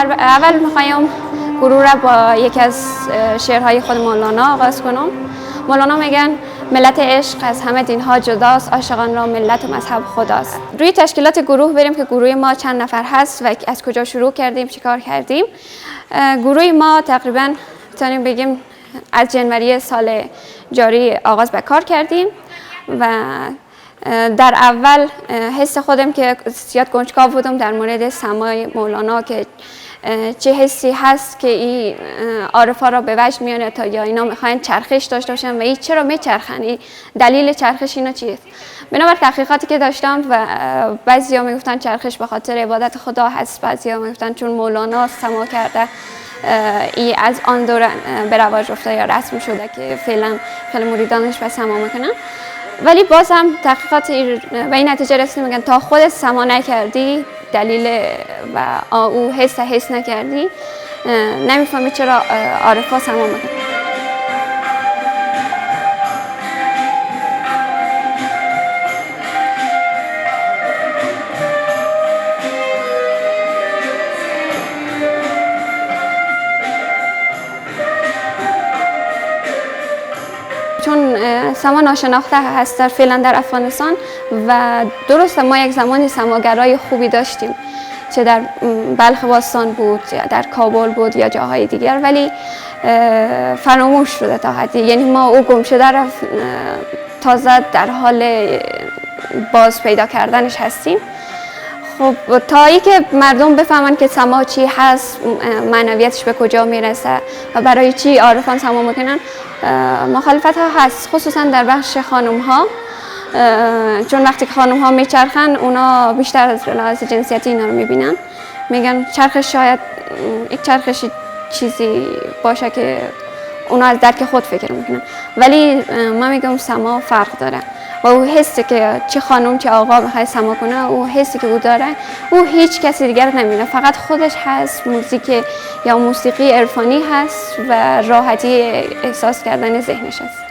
در اول میخوایم گروه را با یکی از شعرهای خود مولانا آغاز کنم. مولانا میگن ملت عشق از همه دینها جداست، عاشقان را ملت و مذهب خداست. روی تشکیلات گروه بریم که گروه ما چند نفر هست و از کجا شروع کردیم، چیکار کردیم. گروه ما تقریبا میتونیم بگیم از جنوری سال جاری آغاز به کار کردیم و در اول حس خودم که زیاد کنجکاو بودم در مورد سماع مولانا که چه حسی هست که این عارفا را به وجد میانه تا یا اینا میخواین چرخش داشته باشن و این چرا میچرخن، دلیل چرخش اینا چیه. بنابر تحقیقاتی که داشتم و بعضیا میگفتن چرخش به خاطر عبادت خدا هست، بعضیا میگفتن چون مولانا سما کرده ای از آن دور به رواج رفته یا رسم شده که فعلا خیلی مریدانش به سما میکنن. ولی باز هم تحقیقات به این نتیجه رسیدیم میگن تا خودت سما نکردی دلیل و او حس نکردی نمیفهمی چرا عارفا سما میکنن. چون سما ناشناخته هست فعلا در افغانستان و درسته ما یک زمانی سماگرای خوبی داشتیم چه در بلخ باستان بود یا در کابل بود یا جاهای دیگر، ولی فراموش شده تا حدی، یعنی ما او گم شده رفت تازه در حال باز پیدا کردنش هستیم. خب تا ای که مردم بفهمن که سما چی هست، معنویتش به کجا میرسه و برای چی عارفان سما میکنن، مخالفت ها هست، خصوصا در بخش خانم ها، چون وقتی که خانم ها میچرخن اونا بیشتر از لحاظ جنسیتی اینا رو میبینن، میگن چرخش شاید یک چرخش چیزی باشه که اونا از درک خود فکر میکنن، ولی ما میگم سما فرق داره و او حسی که چه خانم چه آقا میخواد سما کنه، او حسی که او داره او هیچ کسی دیگر نمیبینه، فقط خودش هست. موزیک یا موسیقی عرفانی هست و راحتی احساس کردن ذهنش هست.